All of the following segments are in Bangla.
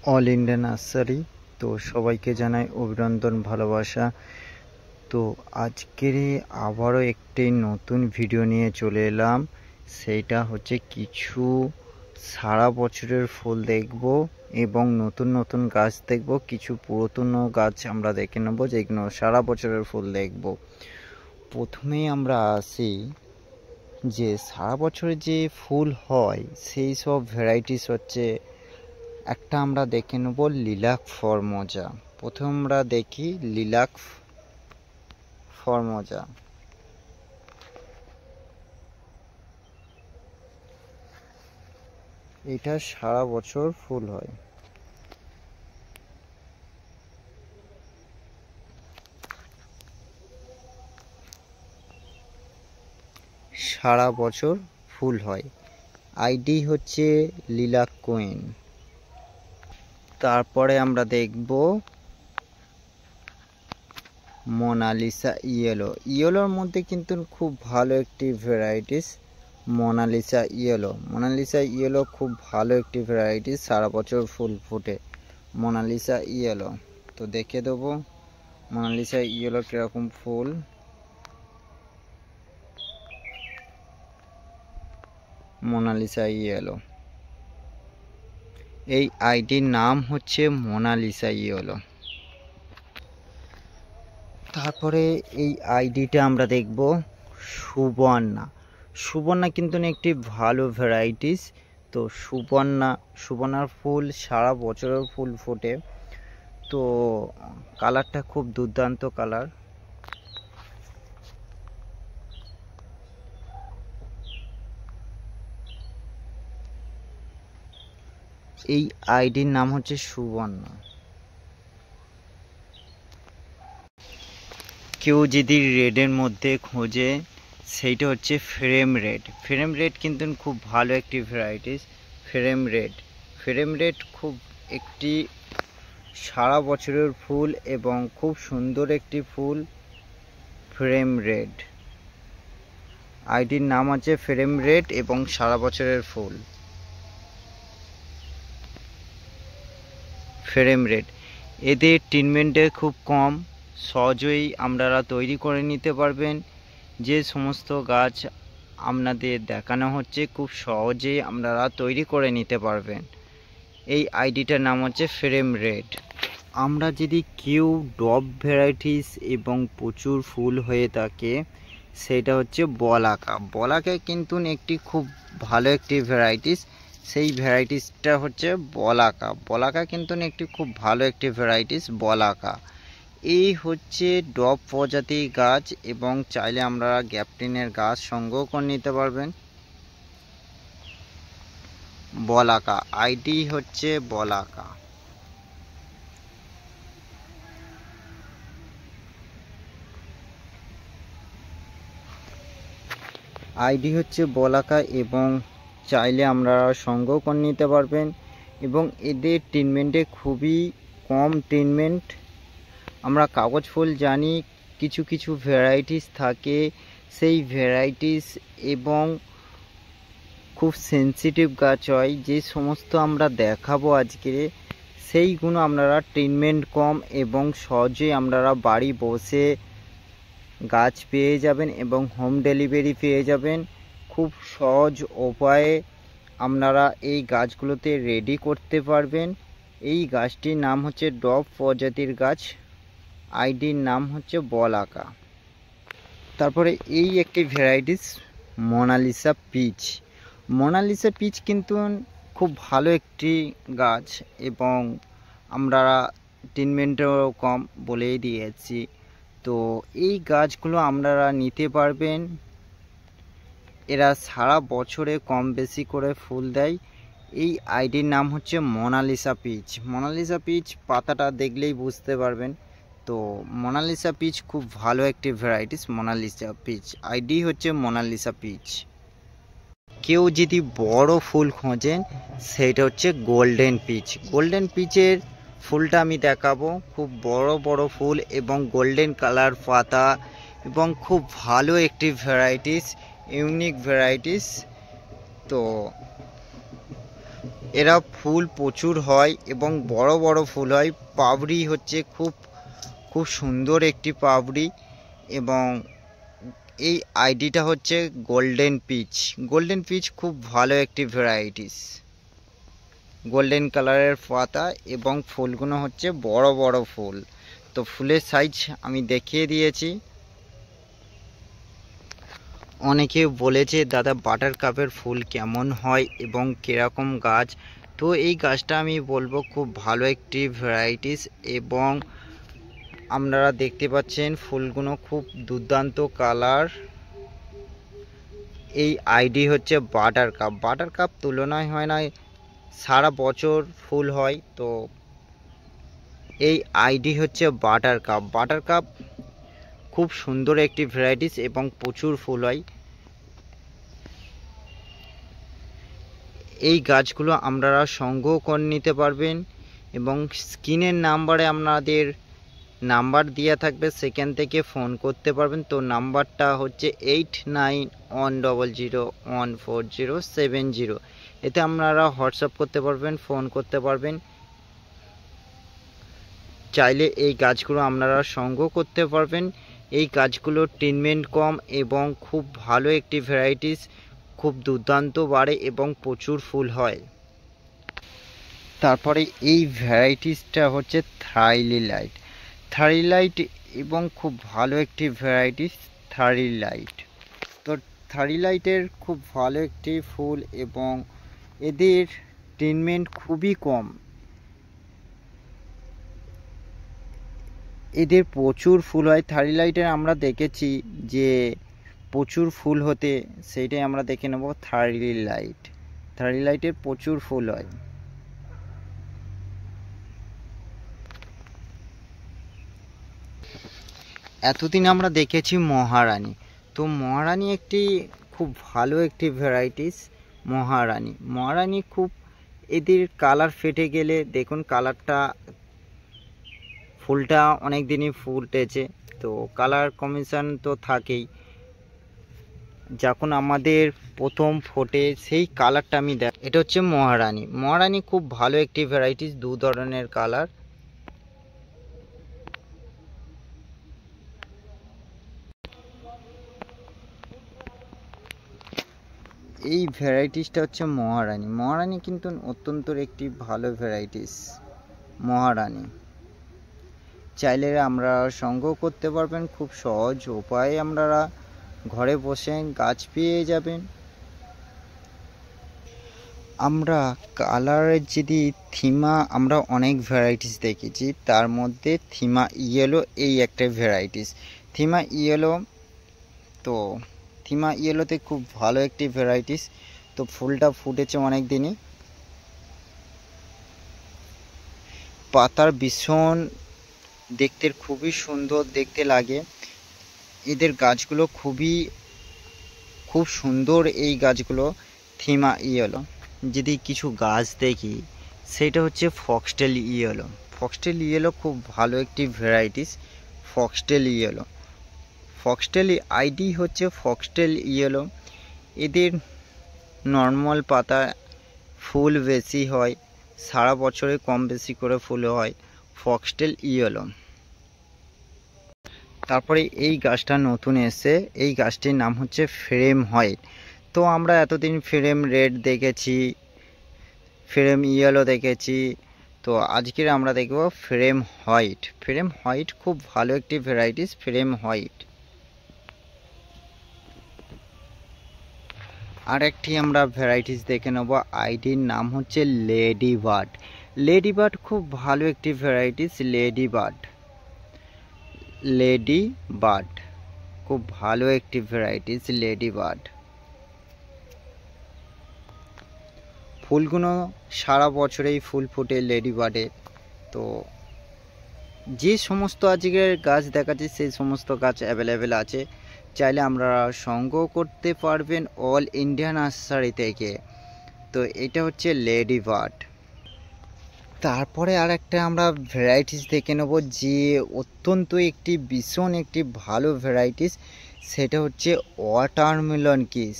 All India nursery. তো সবাইকে জানাই অভিনন্দন, ভালোবাসা। তো আজকের আবারও একটি নতুন ভিডিও নিয়ে চলে এলাম। সেইটা হচ্ছে কিছু সারা বছরের ফুল দেখব এবং নতুন নতুন গাছ দেখব। কিছু পুরাতন গাছ আমরা দেখে নেব যেগুলো সারা বছরের ফুল দেখব। প্রথমেই আমরা আসি যে সারা বছরে যে ফুল হয় সেই সব ভ্যারাইটিস হচ্ছে একটা আমরা দেখে নেব লিলাক ফরমোজা। প্রথম আমরা দেখি লিলাক ফরমোজা। এটা সারা বছর ফুল হয়। সারা বছর ফুল হয়। আইডি হচ্ছে লিলাক কুইন। তারপরে আমরা দেখব মোনালিসা ইয়েলো। ইয়েলোর মধ্যে কিন্তু খুব ভালো একটি varieties Mona Lisa yellow. Mona Lisa yellow খুব ভালো একটি ভ্যারাইটিস, সারা বছর ফুল ফোটে মোনালিসা ইয়েলো। তো দেখে দেবো মোনালিসা ইয়েলো কিরকম ফুল। মোনালিসা ইয়েলো, এই আইডির নাম হচ্ছে মোনালিসা ইয়েলো। তারপরে এই আইডিটা আমরা দেখব সুবর্ণা। সুবর্ণা কিন্তু একটি ভালো ভ্যারাইটিস। তো সুবর্ণার ফুল সারা বছরের ফুল ফোটে। তো কালারটা খুব দুর্দান্ত কালার। এই আইডির নাম হচ্ছে সুবর্ণা। কেউ যদি রেডের মধ্যে খোঁজে সেইটা হচ্ছে ফ্রেম রেড। ফ্রেম রেড কিন্তু খুব ভালো একটি ভ্যারাইটিস। ফ্রেম রেড খুব একটি সারা বছরের ফুল এবং খুব সুন্দর একটি ফুল ফ্রেম রেড। আইডির নাম আছে ফ্রেম রেড এবং সারা বছরের ফুল ফ্রেম রেড। এদের ট্রিটমেন্টে খুব কম, সহজেই আপনারা তৈরি করে নিতে পারবেন। যে সমস্ত গাছ আপনাদের দেখানো হচ্ছে খুব সহজেই আপনারা তৈরি করে নিতে পারবেন। এই আইডিটার নাম হচ্ছে ফ্রেম রেড। আমরা যদি কেউ ডব ভ্যারাইটিস এবং প্রচুর ফুল হয়ে থাকে সেটা হচ্ছে বলাকা। বলাকা কিন্তু একটি খুব ভালো একটি ভ্যারাইটিস। সেই ভ্যারাইটিসটা হচ্ছে বলাকা। বলাকা কিন্তু একটি খুব ভালো একটি ভ্যারাইটিস বলাকা। এই হচ্ছে ডব প্রজাতির গাছ এবং চাইলে আমরা গ্যাপটিনের গাছ সংগ্রহ করে নিতে পারবেন। বলাকা আইডি হচ্ছে বলাকা। আইডি হচ্ছে বলাকা এবং চাইলে আমরা সংগ্রহ করে নিতে পারবেন। এবং এদের ট্রিটমেন্টে খুবই কম ট্রিটমেন্ট। আমরা কাগজ ফুল জানি কিছু কিছু ভ্যারাইটিস থাকে, সেই ভ্যারাইটিস এবং খুব সেন্সিটিভ গাছ হয় যে সমস্ত আমরা দেখাবো আজকে, সেইগুলো আপনারা ট্রিটমেন্ট কম এবং সহজেই আপনারা বাড়ি বসে গাছ পেয়ে যাবেন এবং হোম ডেলিভারি পেয়ে যাবেন। খুব সহজ উপায়ে আপনারা এই গাছগুলোতে রেডি করতে পারবেন। এই গাছটির নাম হচ্ছে ডব প্রজাতির গাছ। আইডির নাম হচ্ছে বলাকা। তারপরে এই একটি varieties Mona Lisa peach. Mona Lisa peach কিন্তু খুব ভালো একটি গাছ এবং আমরা ট্রিটমেন্টও কম বলেই দিয়েছি। তো এই গাছগুলো আপনারা নিতে পারবেন। এরা সারা বছরে কম বেশি করে ফুল দেয়। এই আইডির নাম হচ্ছে মোনালিসা পিচ। মোনালিসা পিচ পাতাটা দেখলেই বুঝতে পারবেন। তো মোনালিসা পিচ খুব ভালো একটি ভ্যারাইটিস মোনালিসা পিচ। আইডি হচ্ছে মোনালিসা পিচ। কেউ যদি বড় ফুল খোঁজেন সেইটা হচ্ছে গোল্ডেন পিচ। গোল্ডেন পিচের ফুলটা আমি দেখাবো। খুব বড় বড় ফুল এবং গোল্ডেন কালার পাতা এবং খুব ভালো একটি ভ্যারাইটিস, ইউনিক ভ্যারাইটিস। তো এরা ফুল প্রচুর হয় এবং বড় বড় ফুল হয়। পাপড়ি হচ্ছে খুব সুন্দর একটি পাপড়ি। এবং এই আইডিটা হচ্ছে গোল্ডেন পিচ। গোল্ডেন পিচ খুব ভালো একটি ভ্যারাইটিস। গোল্ডেন কালারের পাতা এবং ফুলগুলো হচ্ছে বড় বড় ফুল। তো ফুলের সাইজ আমি দেখিয়ে দিয়েছি। অনেকে বলেছে দাদা বাটার কাপের ফুল কেমন হয় এবং কিরকম গাছ। তো এই গাছটা আমি বলবো খুব ভালো একটি ভ্যারাইটিস। এবং আপনারা দেখতে পাচ্ছেন ফুলগুলো খুব দুর্দান্ত কালার। এই আইডি হচ্ছে বাটার কাপ। বাটার কাপ তুলনায় হয় না, সারা বছর ফুল হয়। তো এই আইডি হচ্ছে বাটার কাপ। বাটার কাপ খুব সুন্দর একটি ভ্যারাইটিস এবং প্রচুর ফুল হয়। এই গাছগুলো আপনারা সংগ্রহ করে নিতে পারবেন এবং স্ক্রিনের নাম্বারে আপনাদের নাম্বার দেওয়া থাকবে, সেখান থেকে ফোন করতে পারবেন। তো নাম্বারটা হচ্ছে 8911014070। এতে আপনারা হোয়াটসঅ্যাপ করতে পারবেন, ফোন করতে পারবেন। চাইলে এই গাছগুলো আপনারা সংগ্রহ করতে পারবেন। এই গাছগুলোর ট্রিটমেন্ট কম এবং খুব ভালো একটি ভ্যারাইটিস, খুব দুর্দান্ত বাড়ে এবং প্রচুর ফুল হয়। তারপরে এই ভ্যারাইটিসটা হচ্ছে থাইলিলাইট। থাইলিলাইট এবং খুব ভালো একটি ভ্যারাইটিস থাইলিলাইট। তো থাইলিলাইটের খুব ভালো একটি ফুল এবং এদের ট্রিটমেন্ট খুবই কম। এদের প্রচুর ফুল হয়। থাইলিলাইটের আমরা দেখেছি যে প্রচুর ফুল হতে, সেইটাই আমরা দেখে নেব। থাইলিলাইট, থাইলিলাইটের প্রচুর ফুল হয়। এতদিন আমরা দেখেছি মহারানী। তো মহারানী একটি খুব ভালো একটি ভ্যারাইটিস। মহারানী খুব, এদের কালার ফেটে গেলে দেখুন কালারটা, ফুলটা অনেক দিনই ফুটেছে তো কালার কম্বিনেশন তো থাকেই। যখন আমাদের প্রথম ফোটে সেই কালারটা আমি দেখ, এটা হচ্ছে মহারানী খুব ভালো একটি ভ্যারাইটিস, দু ধরনের কালার। এই ভ্যারাইটিসটা হচ্ছে মহারানী কিন্তু অত্যন্ত একটি ভালো ভ্যারাইটিস। মহারানী চাইলে আমরা সংগ্রহ করতে পারবেন খুব সহজ উপায়ে। আপনারা ঘরে বসে গাছ পেয়ে যাবেন। আমরা কালারের যদি থিমা, আমরা অনেক ভ্যারাইটিস দেখেছি, তার মধ্যে থিমা ইয়েলো এই একটা ভ্যারাইটিস। থিমা ইয়েলো, তো থিমা ইয়েলোতে খুব ভালো একটি ভ্যারাইটিস। তো ফুলটা ফুটেছে অনেক দিনই। পাতার ভীষণ দেখতে খুবই সুন্দর দেখতে লাগে। এদের গাছগুলো খুব সুন্দর। এই গাছগুলো থিমা ইয়েলো। যদি কিছু গাছ দেখি সেটা হচ্ছে ফক্সটেল ইয়েলো। ফক্সটেল ইয়েলো খুব ভালো একটি ভ্যারাইটিস। ফক্সটেল আইডি হচ্ছে ফক্সটেল ইয়েলো। এদের নর্মাল পাতা, ফুল বেশি হয়, সারা বছরে কম বেশি করে ফুল হয়। Foxtail yellow. তারপরে এই গাছটা নতুন এসে, এই গাছটির নাম হচ্ছে ফ্রেম হোয়াইট। তো আমরা এতদিন ফ্রেম রেড দেখেছি, ফ্রেম ইয়েলো দেখেছি। তো আজকের আমরা দেখব ফ্রেম হোয়াইট। ফ্রেম হোয়াইট খুব ভালো একটি ভ্যারাইটিস। Frame white. আর একটি আমরা ভ্যারাইটিস দেখে নেব। আইডির নাম হচ্ছে লেডি বার্ড। লেডি বার্ড খুব ভালো একটি ভ্যারাইটিস। লেডি বার্ড খুব ভালো একটি ভ্যারাইটিস। লেডি বার্ড ফুলগুলো সারা বছরেই ফুল ফোটে লেডি বার্ডে। তো যে সমস্ত আজকের গাছ দেখাচ্ছি সেই সমস্ত গাছ অ্যাভেলেবেল আছে, চাইলে আমরা সংগ্রহ করতে পারবেন অল ইন্ডিয়া নার্সারি থেকে। তো এটা হচ্ছে লেডি বার্ড। তারপরে আর একটা আমরা ভ্যারাইটিস দেখে নেব, যে অত্যন্ত একটি ভীষণ একটি ভালো ভ্যারাইটিস। সেটা হচ্ছে ওয়াটারমেলন কিস।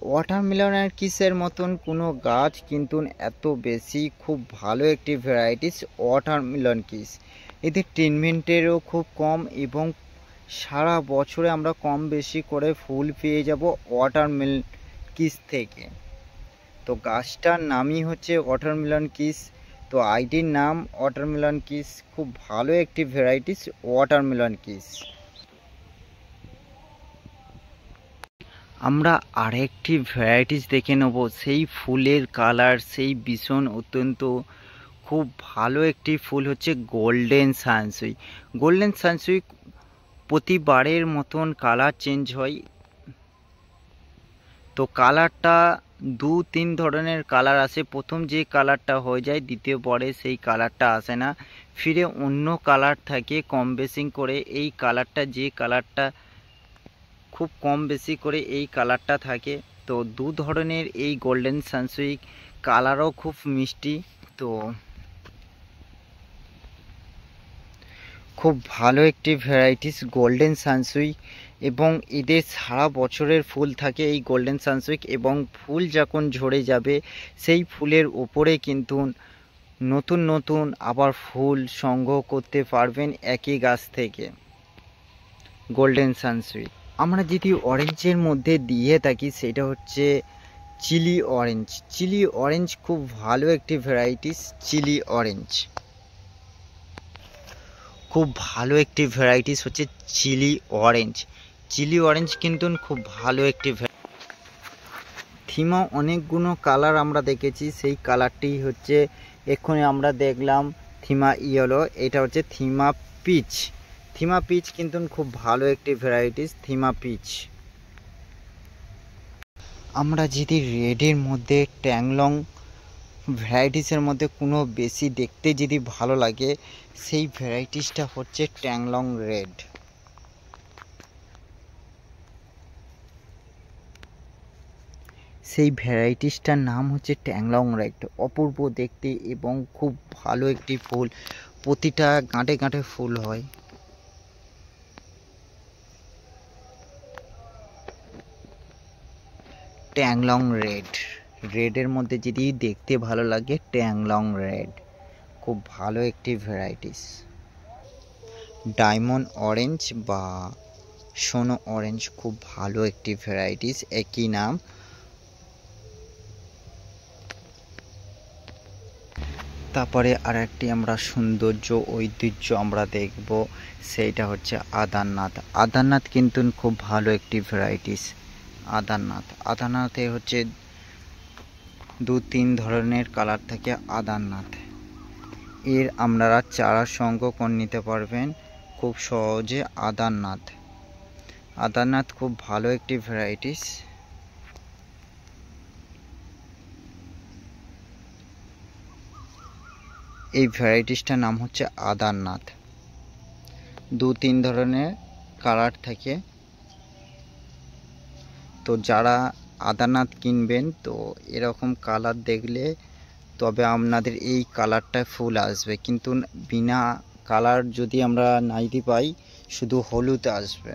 ওয়াটারমেলনের কিসের মতন কোনো গাছ কিন্তু এত বেশি খুব ভালো একটি ভ্যারাইটিস ওয়াটারমেলন কিস। এদের ট্রিটমেন্টেরও খুব কম এবং সারা বছরে আমরা কম বেশি করে ফুল পেয়ে যাব ওয়াটারমেলন কিস থেকে। তো গাছটার নামই হচ্ছে ওয়াটারমেলন কিস। তো আইডির নাম ওয়াটারমেলন কিস, খুব ভালো একটি ভ্যারাইটিস ওয়াটারমেলন কিস। আমরা আরেকটি ভ্যারাইটিস দেখে নেব, সেই ফুলের কালার সেই ভীষণ অত্যন্ত খুব ভালো একটি ফুল হচ্ছে গোল্ডেন সানসুই। গোল্ডেন সানসুই প্রতিবারের মতন কালার চেঞ্জ হয়। তো কালারটা 2-3 ধরনের কালার আসে। প্রথম যে কালারটা হয়ে যায় দ্বিতীয় পরে সেই কালারটা আসে না, ফিরে অন্য কালার থাকে কম বেশি করে। এই কালারটা যে কালারটা খুব কম বেশি করে এই কালারটা থাকে। তো 2 ধরনের এই গোল্ডেন সানসুই, কালারও খুব মিষ্টি। তো খুব ভালো একটি ভ্যারাইটিস গোল্ডেন সানসুই এবং এদের সারা বছরের ফুল থাকে এই গোল্ডেন সানসুই। এবং ফুল যখন ঝরে যাবে সেই ফুলের ওপরে কিন্তু নতুন নতুন আবার ফুল সংগ্রহ করতে পারবেন একই গাছ থেকে গোল্ডেন সানসুই। আমরা যদি অরেঞ্জের মধ্যে দিয়ে থাকি সেটা হচ্ছে চিলি অরেঞ্জ। চিলি অরেঞ্জ খুব ভালো একটি ভ্যারাইটিস। চিলি অরেঞ্জ খুব ভালো একটি ভ্যারাইটিস হচ্ছে চিলি অরেঞ্জ। চিলি অরেঞ্জ কিন্তু খুব ভালো একটি থিমা। অনেকগুলো কালার আমরা দেখেছি, সেই কালারটি হচ্ছে এক্ষুনি আমরা দেখলাম থিমা ইয়েলো, এটা হচ্ছে থিমা পিচ। থিমা পিচ কিন্তু খুব ভালো একটি ভ্যারাইটিস থিমা পিচ। আমরা যদি রেডের মধ্যে ট্যাংলং ভ্যারাইটিসের মধ্যে কোনো বেশি দেখতে যদি ভালো লাগে সেই ভ্যারাইটিসটা হচ্ছে ট্যাংলং রেড। সেই ভ্যারাইটিসটার নাম হচ্ছে ট্যাংলং রেড। অপূর্ব দেখতে এবং খুব ভালো একটি ফুল, প্রতিটা গাঁটে গাঁটে ফুল হয়। ট্যাংলং রেড, রেডের মধ্যে যদি দেখতে ভালো লাগে ট্যাংলং রেড খুব ভালো একটি ভ্যারাইটিস। ডায়মন্ড অরেঞ্জ বা সোনো অরেঞ্জ খুব ভালো একটি ভ্যারাইটিস, একই নাম। তারপরে আর একটি আমরা সৌন্দর্য ঐতিহ্য আমরা দেখব, সেইটা হচ্ছে আদারনাথ। আদারনাথ কিন্তু খুব ভালো একটি ভ্যারাইটিস। আদারনাথ, আদারনাথে হচ্ছে 2-3 ধরনের কালার থাকে আদারনাথ। এর আপনারা চারা সংগ্রহ করে নিতে পারবেন খুব সহজে। আদারনাথ, আদারনাথ খুব ভালো একটি ভ্যারাইটিস। এই ভ্যারাইটিসটার নাম হচ্ছে আদারনাথ। 2-3 ধরনের কালার থাকে। তো যারা আদারনাথ কিনবেন তো এরকম কালার দেখলে তবে আপনাদের এই কালারটা ফুল আসবে, কিন্তু বিনা কালার যদি আমরা নাইটি পাই শুধু হলুদ আসবে।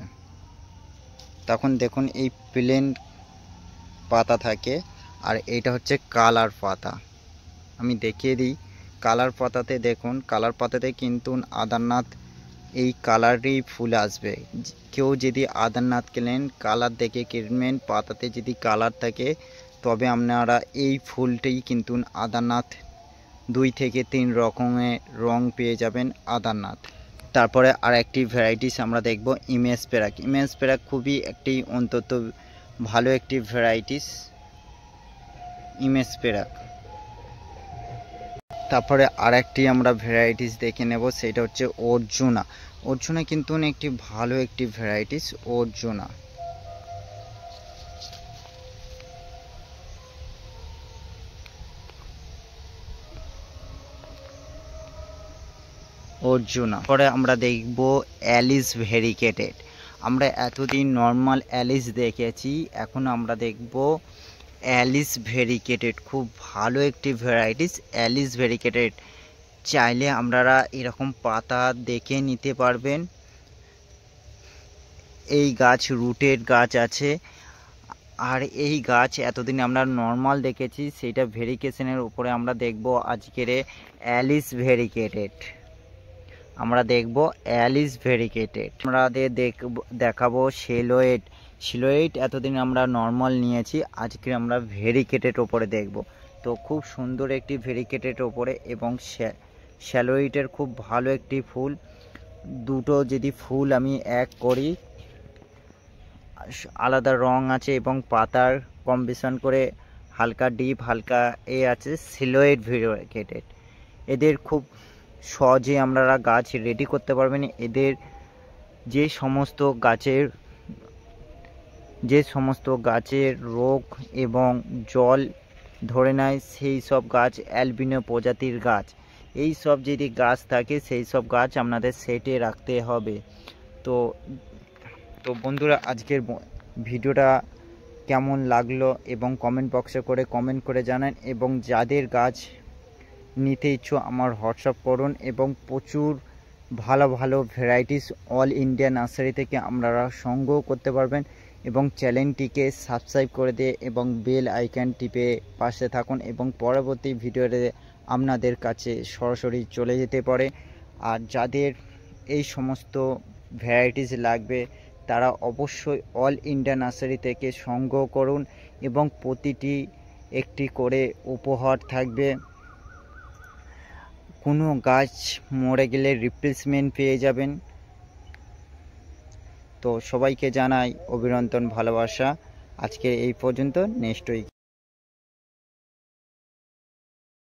তখন দেখুন এই প্লেন পাতা থাকে আর এটা হচ্ছে কালার পাতা। আমি দেখিয়ে দিই, কালার পাতাতে দেখুন, কালার পাতাতে কিন্তু আদারনাথ এই কালারই ফুল আসবে। কেউ যদি আদারনাথ কেনেন কালার দেখে কিনবেন, পাতাতে যদি কালার থাকে তবে আপনারা এই ফুলটাই কিন্তু আদারনাথ 2 থেকে 3 রকমের রং পেয়ে যাবেন আদারনাথ। তারপরে আর একটি ভ্যারাইটিস আমরা দেখব ইমেজ প্যারাক। ইমেজ প্যারাক খুবই একটি অন্তত ভালো একটি ভ্যারাইটিস ইমেজ প্যারাক। তারপরে আর একটি আমরা ভ্যারাইটিস দেখে নেব, সেটা হচ্ছে অর্জুনা। অর্জুনা কিন্তু একটি ভালো একটি ভ্যারাইটিস অর্জুনা। অর্জুনা পরে আমরা দেখব অ্যালিস ভেরিকেটেড। আমরা এতদিন নর্মাল অ্যালিস দেখেছি, এখন আমরা দেখব অ্যালিস ভেরিকেটেড। খুব ভালো একটি ভ্যারাইটিস অ্যালিস ভেরিকেটেড। চাইলে আপনারা এরকম পাতা দেখে নিতে পারবেন। এই গাছ রুটেড গাছ আছে, আর এই গাছ এতদিন আমরা নর্মাল দেখেছি, সেইটা ভেরিকেশনের উপরে আমরা দেখব আজকের অ্যালিস ভেরিকেটেড। আমরা দেখব অ্যালিস ভেরিকেটেড, আমাদের দেখাবো সেলোয়েট। সিলোয়েট এতদিন আমরা নর্মাল নিয়েছি, আজকে আমরা ভেরিকেটেড ওপরে দেখব। তো খুব সুন্দর একটি ভেরিকেটেড ওপরে, এবং স্যালোইটের খুব ভালো একটি ফুল। দুটো যদি ফুল আমি এক করি, আলাদা রং আছে এবং পাতার কম্বিনেশন করে হালকা ডিপ হালকা আছে সিলোয়েট ভেরিকেটেড। এদের খুব সহজে আপনারা গাছ রেডি করতে পারবেন। এদের যে সমস্ত গাছের রোগ এবং জল ধরে নেয় সেই সব গাছ অ্যালবিনো প্রজাতির গাছ, এই সব যদি গাছ থাকে সেই সব গাছ আপনাদের সেটে রাখতে হবে। তো বন্ধুরা, আজকের ভিডিওটা কেমন লাগলো এবং কমেন্ট বক্সে করে কমেন্ট করে জানান, এবং যাদের গাছ নিতে ইচ্ছুক আমার হোয়াটসঅ্যাপ করুন, এবং প্রচুর ভালো ভালো ভ্যারাইটিস অল ইন্ডিয়া নার্সারি থেকে আপনারা সংগ্রহ করতে পারবেন। এবং চ্যানেলটিকে সাবস্ক্রাইব করে দিয়ে এবং বেল আইকন টিপে পাশে থাকুন, এবং পরবর্তী ভিডিওতে আপনাদের কাছে সরাসরি চলে যেতে পারে। আর যাদের এই সমস্ত ভ্যারাইটিস লাগবে তারা অবশ্যই অল ইন্ডিয়া নার্সারি থেকে সংগ্রহ করুন, এবং প্রতিটি একটি করে উপহার থাকবে। কোনো গাছ মরে গেলে রিপ্লেসমেন্ট পেয়ে যাবেন। তো সবাইকে জানাই অভিনন্দন, ভালোবাসা। আজকে এই পর্যন্ত, নেক্সট উইক